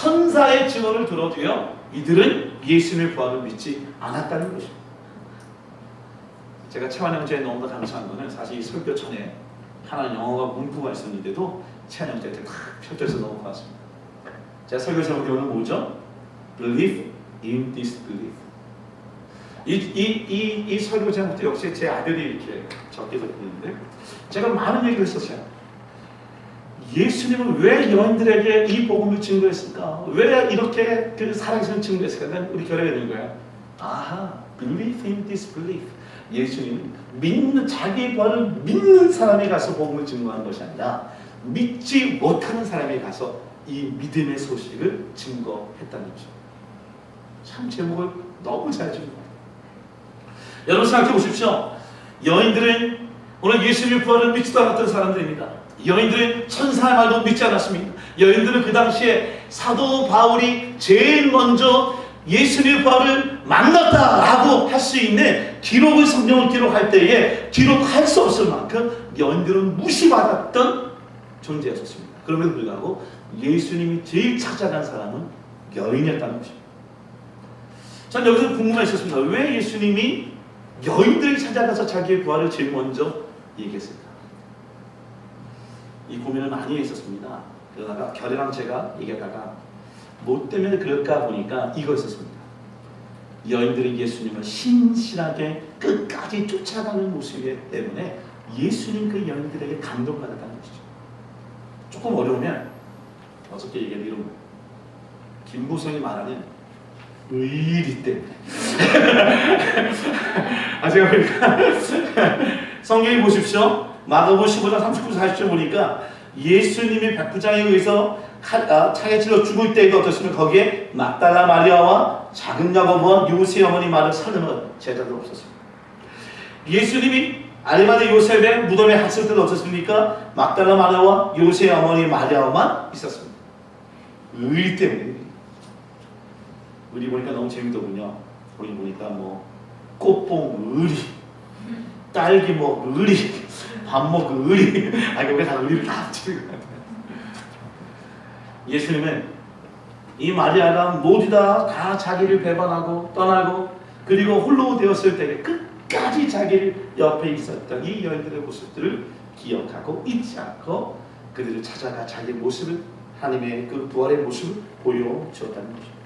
천사의 증언을 들어도요 이들은 예수님의 부활을 믿지 않았다는 것입니다. 제가 채환형제에 너무나 감사한 것은 사실 이 설교 전에 하나는 영어가 문구가 있었는데도 채환형제한테 탁 펼쳐서 넘어갔습니다. 제가 설교 제목이 오늘 뭐죠? Believe in disbelief. 이 설교 제목도 역시 제 아들이 이렇게 적게 적었는데 제가 많은 얘기를 했었어요. 예수님은 왜 여인들에게 이 복음을 증거했을까? 왜 이렇게 그 살아계신 증거했을까? 난 우리 결례가 되는 거야. 아하, believe in disbelief. 예수님은 믿는 자기의 부활을 믿는 사람에 가서 복음을 증거한 것이 아니라 믿지 못하는 사람에 가서 이 믿음의 소식을 증거했다는 거죠. 참 제목을 너무 잘 지은 거예요. 여러분 생각해 보십시오. 여인들은 오늘 예수님의 부활을 믿지도 않았던 사람들입니다. 여인들은 천사의 말도 믿지 않았습니다. 여인들은 그 당시에 사도 바울이 제일 먼저 예수님의 부활을 만났다라고 할 수 있는 기록을 성경을 기록할 때에 기록할 수 없을 만큼 여인들은 무시받았던 존재였습니다. 그럼에도 불구하고 예수님이 제일 찾아간 사람은 여인이었다는 것입니다. 전 여기서 궁금했었습니다. 왜 예수님이 여인들이 찾아가서 자기의 부활을 제일 먼저 얘기했을까? 이 고민을 많이 했었습니다. 그러다가 결이랑 제가 얘기하다가 뭐 때문에 그럴까 보니까 이거였었습니다. 여인들이 예수님을 신실하게 끝까지 쫓아가는 모습이기 때문에 예수님 그 여인들에게 감동받았다는 것이죠. 조금 어려우면 어저께 얘기한 이런 김부성이 말하는 의리 때문에 제가 보니까 성경에 보십시오. 마가복음 15장 39, 40절 보니까 예수님이 백부장에 의해서 창에 찔러 죽을 때에도 어떻습니까? 거기에 막달라 마리아와 작은 야고보와 요셉의 어머니 마리아 살려는 제자들 없었습니다. 예수님이 아리마대 요셉의 무덤에 갔을 때도 어떻습니까? 막달라 마리아와 요셉의 어머니 마리아만 있었습니다. 의리 때문에. 의리 보니까 너무 재밌더군요. 우리 보니까 뭐 꽃봉 의리, 딸기 먹 의리, 밥 먹 의리. 그게 다 의리를 다 합치는 것 같아요. 예수님은 이 마리아가 모두 다 자기를 배반하고 떠나고 그리고 홀로 되었을 때에 끝까지 자기를 옆에 있었던 이 여인들의 모습들을 기억하고 잊지 않고 그들을 찾아가 자기의 모습을 하나님의 그 부활의 모습을 보여주었다는 것입니다.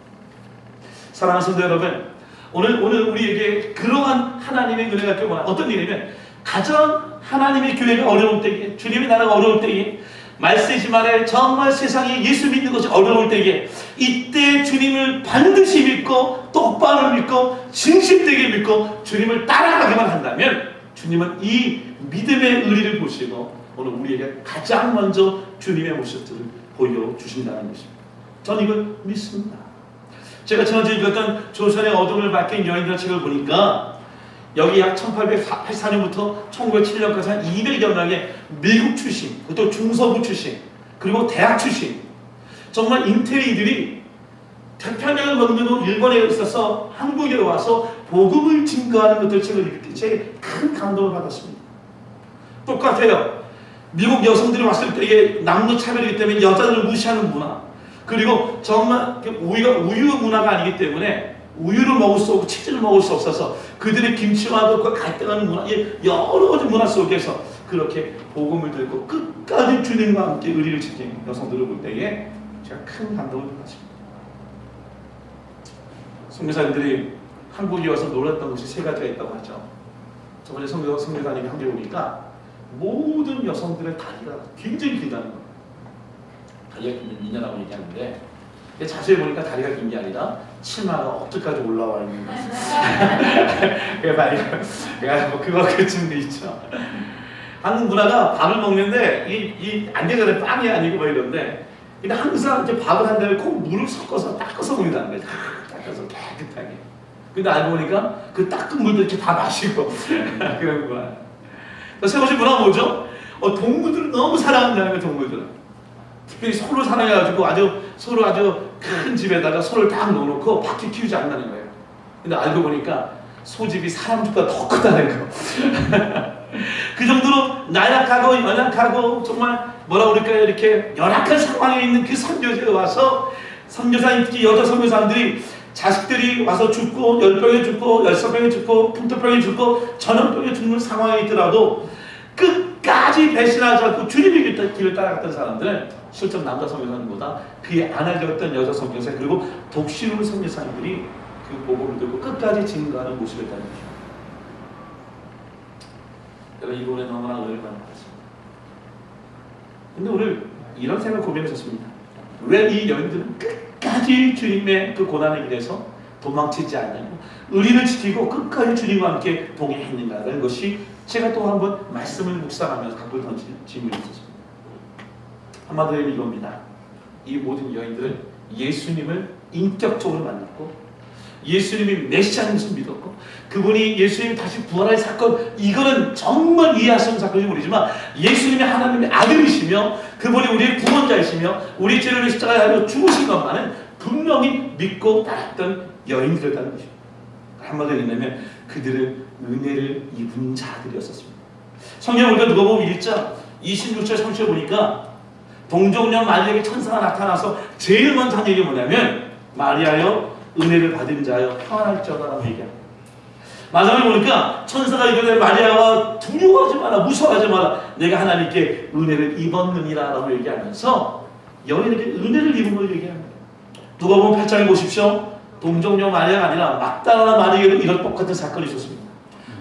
사랑하는 성도 여러분, 오늘 우리에게 그러한 하나님의 은혜가 껴보나 어떤 일이냐면 가장 하나님의 교회가 어려울 때에 주님의 나라가 어려울 때에 말세지 말에 정말 세상에 예수 믿는 것이 어려울 때에 이때 주님을 반드시 믿고 똑바로 믿고 진실되게 믿고 주님을 따라가기만 한다면 주님은 이 믿음의 의리를 보시고 오늘 우리에게 가장 먼저 주님의 모습들을 보여주신다는 것입니다. 저는 이걸 믿습니다. 제가 지난주에 읽었던 조선의 어둠을 밝힌 여인들의 책을 보니까 여기 약 1884년부터 1907년까지 한 200여 명의 미국 출신, 또 중서부 출신, 그리고 대학 출신 정말 인테리들이 태평양을 건너고 일본에 있어서 한국에 와서 복음을 증거하는 것들 책을 읽을 때 제게 큰 감동을 받았습니다. 똑같아요. 미국 여성들이 왔을 때에 남녀 차별이기 때문에 여자들을 무시하는 문화, 그리고 정말 우유 문화가 아니기 때문에 우유를 먹을 수 없고 치즈를 먹을 수 없어서 그들의 김치와 그 갈등하는 문화, 여러 가지 문화 속에서 그렇게 복음을 들고 끝까지 주님과 함께 의리를 지킨 여성들을 볼 때에 제가 큰 감동을 받았습니다. 선교사님들이 한국에 와서 놀랐던 것이 세 가지가 있다고 하죠. 저번에 선교사님이 한국에 오니까 모든 여성들의 다리가 굉장히 길다는 거예요. 다리가 길면 미녀라고 얘기하는데 자세히 보니까 다리가 긴 게 아니라 치마가 어깨까지 올라와 있는 거예요. 그러니까 그거 그쯤 돼 있죠. 한국 문화가 밥을 먹는데 이 안개가 빵이 아니고 뭐 이런데 근데 한국 사람 이렇게 밥을 한 다음에 꼭 물을 섞어서 닦아서 먹는다는 거예요. 닦아서 깨끗하게. 근데 알고 보니까 그 닦은 물도 이렇게 다 마시고 그런 거야. 세 번째 문화가 뭐죠? 동물들을 너무 사랑한다는 거예요. 동물들은. 특별히 소를 사랑해가지고 소를 아주 큰 집에다가 소를 딱 넣어놓고 밖에 키우지 않는다는 거예요. 근데 알고 보니까 소집이 사람 집보다 더 크다는 거. 그 정도로 나약하고 연약하고 정말 뭐라 그럴까요? 이렇게 열악한 상황에 있는 그 선교지에 와서 선교사님, 특히 여자 선교사님들이 자식들이 와서 죽고 10병에 죽고 16병에 죽고 풍토병에 죽고 전염병에 죽는 상황에 있더라도 끝까지 배신하지 않고 주님의 길을 따라갔던 사람들은 실제 남자 선교사님보다 그의 아내였던 여자 선교사 그리고 독신우 선교사님들이 그 복음을 들고 끝까지 증거하는 모습이었다는 것입니다. 여러분, 이번에 너무나 은혜를 받는 것입니다. 근데 오늘 이런 생각을 고민하셨습니다. 왜 이 여인들은 끝까지 주님의 그 고난의 길에서 도망치지 않냐고 의리를 지키고 끝까지 주님과 함께 동행했는가라는 것이 제가 또 한번 말씀을 묵상하면서 갖고 던진 질문이 있었습니다. 한마디로 이겁니다. 이 모든 여인들은 예수님을 인격적으로 만났고 예수님이 메시아인 것을 믿었고 그분이 예수님이 다시 부활할 사건, 이거는 정말 이해할 수 없는 사건인지 모르지만 예수님이 하나님의 아들이시며 그분이 우리의 구원자이시며 우리 죄를 십자가에 죽으신 것만은 분명히 믿고 따랐던 여인들이었다는 것입니다. 한마디로 얘기하면 그들은 은혜를 입은 자들이었습니다. 성경 우리가 누가복음 1장 26절 30절 보니까 동정녀 마리아에게 천사가 나타나서 제일 먼저 한 얘기가 뭐냐면 마리아여 은혜를 받은 자여 평안할지어다라고 얘기합니다. 마지막에 보니까 천사가 이르되 마리아와 두려워하지 마라, 무서워하지 마라, 내가 하나님께 은혜를 입었느니라 라고 얘기하면서 여인에게 은혜를 입은 걸 얘기합니다. 누가복음 8장에 보십시오. 동정녀 마리아가 아니라 막달라나 마리아에도 이런 똑같은 사건이 있었습니다.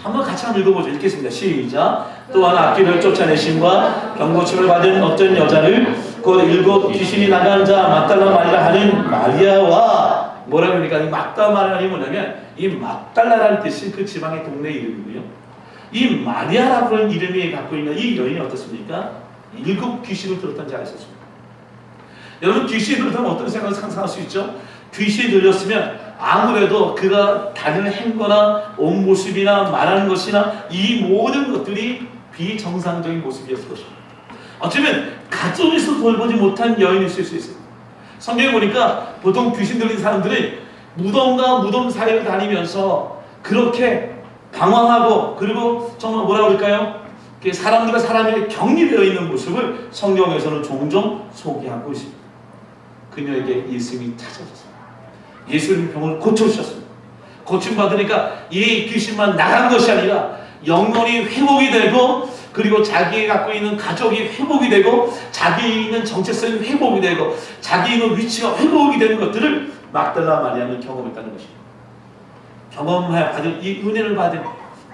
한번 같이 한번 읽어보죠. 읽겠습니다. 시작. 또한 악귀를 쫓아내심과 병고침을 받은 어떤 여자를 곧 7 귀신이 나간 자 막달라 마리아 하는 마리아와 뭐라고 하니까 이 막달라 마리아가 뭐냐면 이 막달라라는 뜻이 그 지방의 동네 이름이고요. 이 마리아라고 하는 이름이 갖고 있는 이 여인이 어떻습니까? 7 귀신을 들었던 자가 있었습니다. 여러분, 귀신이 들었다면 어떤 생각을 상상할 수 있죠? 귀신이 들렸으면 아무래도 그가 다니는 행거나 옷 모습이나 말하는 것이나 이 모든 것들이 비정상적인 모습이었을 것입니다. 어쩌면 가정에서 돌보지 못한 여인일 수 있습니다. 성경에 보니까 보통 귀신 들린 사람들은 무덤과 무덤 사이를 다니면서 그렇게 방황하고 그리고 정말 뭐라 그럴까요? 사람들과 사람에게 격리되어 있는 모습을 성경에서는 종종 소개하고 있습니다. 그녀에게 예수님이 찾아오셨습니다. 예수님이 병을 고쳐주셨습니다. 고침받으니까 이 귀신만 나간 것이 아니라 영혼이 회복이 되고 그리고 자기 갖고 있는 가족이 회복이 되고 자기 있는 정체성이 회복이 되고 자기 있는 위치가 회복이 되는 것들을 막달라 마리아는 경험했다는 것입니다. 경험받은 이 은혜를 받은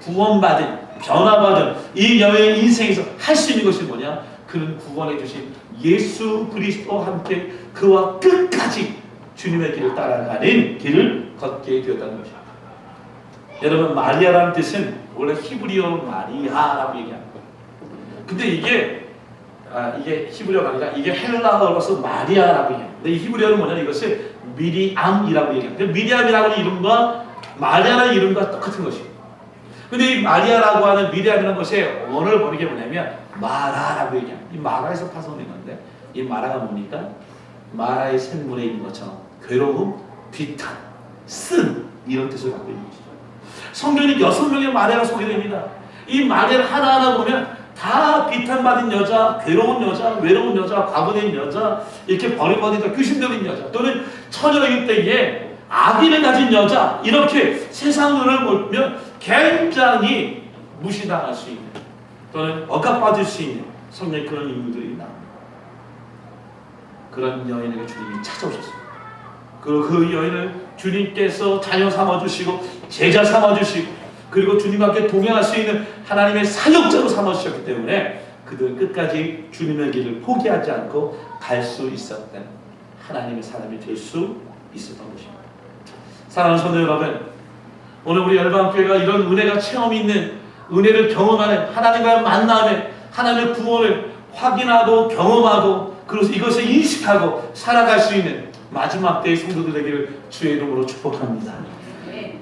구원받은 변화받은 이 여인의 인생에서 할 수 있는 것이 뭐냐? 그는 구원해 주신 예수 그리스도와 함께 그와 끝까지 주님의 길을 따라가는 길을 걷게 되었다는 것입니다. 여러분, 마리아라는 뜻은 원래 히브리어 마리아라고 얘기합니다. 근데 이게 히브리어가 아니라 이게 헬라어로서 마리아라고 얘기합니다. 근데 이 히브리어는 뭐냐면 이것을 미리암이라고 얘기합니다. 미리암이라고 하는 이름과 마리아라는 이름과 똑같은 것입니다. 근데 이 마리아라고 하는 미리암이라는 것의 원어를 보는 게 뭐냐면 마라라고 얘기합니다. 이 마라에서 파손된 건데 이 마라가 뭡니까? 마라의 생문에 있는 것처럼 괴로움, 비탄, 쓴 이런 뜻을 갖고 있는 것이죠. 성경에 6명의 마리아가 소개됩니다. 이 마리아를 하나하나 보면 다 비탄받은 여자, 괴로운 여자, 외로운 여자, 과부된 여자, 이렇게 버림받은 귀신 들린 여자 또는 처녀일 때에 아기를 가진 여자, 이렇게 세상을 보면 굉장히 무시당할 수 있는 또는 억압받을 수 있는 성경에 그런 인물들이 나옵니다. 그런 여인에게 주님이 찾아오셨습니다. 그 여인을 주님께서 자녀 삼아주시고 제자 삼아주시고 그리고 주님과 함께 동행할 수 있는 하나님의 사역자로 삼아주셨기 때문에 그들은 끝까지 주님의 길을 포기하지 않고 갈 수 있었던 하나님의 사람이 될 수 있었던 것입니다. 사랑하는 성도 여러분, 오늘 우리 열방교회가 이런 은혜가 체험이 있는 은혜를 경험하는 하나님과의 만남에 하나님의 구원을 확인하고 경험하고 그래서 이것을 인식하고 살아갈 수 있는 마지막 때의 성도들 되기를 주의 이름으로 축복합니다.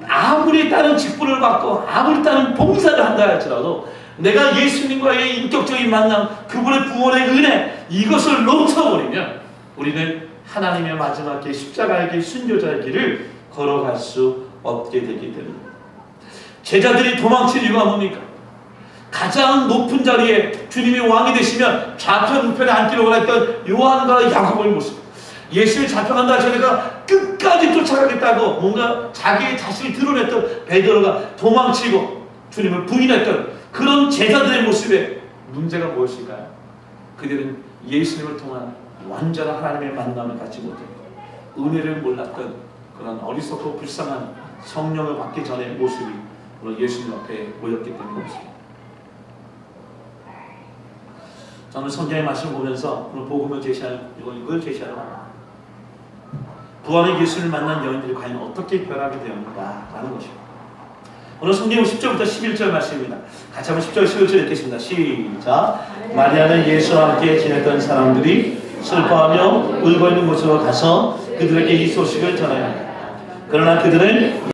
아무리 다른 직분을 받고 아무리 다른 봉사를 한다 할지라도 내가 예수님과의 인격적인 만남, 그분의 구원의 은혜 이것을 놓쳐버리면 우리는 하나님의 마지막 길 십자가의 길 순교자의 길을 걸어갈 수 없게 되기 때문입니다. 제자들이 도망칠 이유가 뭡니까? 가장 높은 자리에 주님이 왕이 되시면 좌편 우편에 앉기를 원했던 요한과 야고보의 모습, 예수님이 잡혀간다 해서 내가 끝까지 쫓아가겠다고 뭔가 자기의 자신을 드러냈던 베드로가 도망치고 주님을 부인했던 그런 제자들의 모습에 문제가 무엇일까요? 그들은 예수님을 통한 완전한 하나님의 만남을 갖지 못했고 은혜를 몰랐던 그런 어리석고 불쌍한 성령을 받기 전의 모습이 오늘 예수님 앞에 보였기 때문입니다. 저는 성경의 말씀을 보면서 오늘 복음을 이걸 제시하러 합니다. 부활의 예수를 만난 여인들이 과연 어떻게 변하게 되었는가 라는 것입니다. 오늘 성경 10절부터 11절 말씀입니다. 같이 한번 10절 11절 읽겠습니다. 시작. 마리아는 예수와 함께 지냈던 사람들이 슬퍼하며 울고 있는 곳으로 가서 그들에게 이 소식을 전하여 그러나 그들은